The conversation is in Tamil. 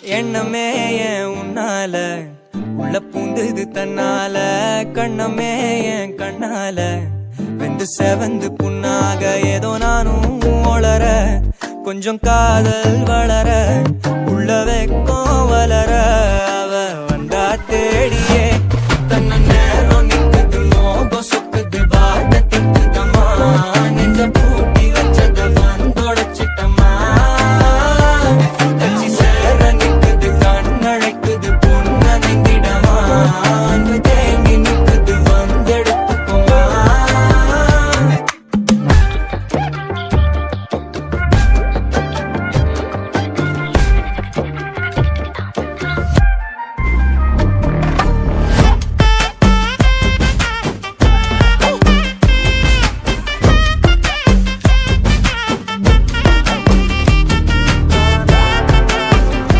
எண்ணமே ஏன் உன்னால உள்ள பூந்தது தன்னால கண்ணமே ஏன் கண்ணால வெந்து செவந்து புண்ணாக ஏதோ நானும் ஒளர கொஞ்சம் காதல் வளர உள்ள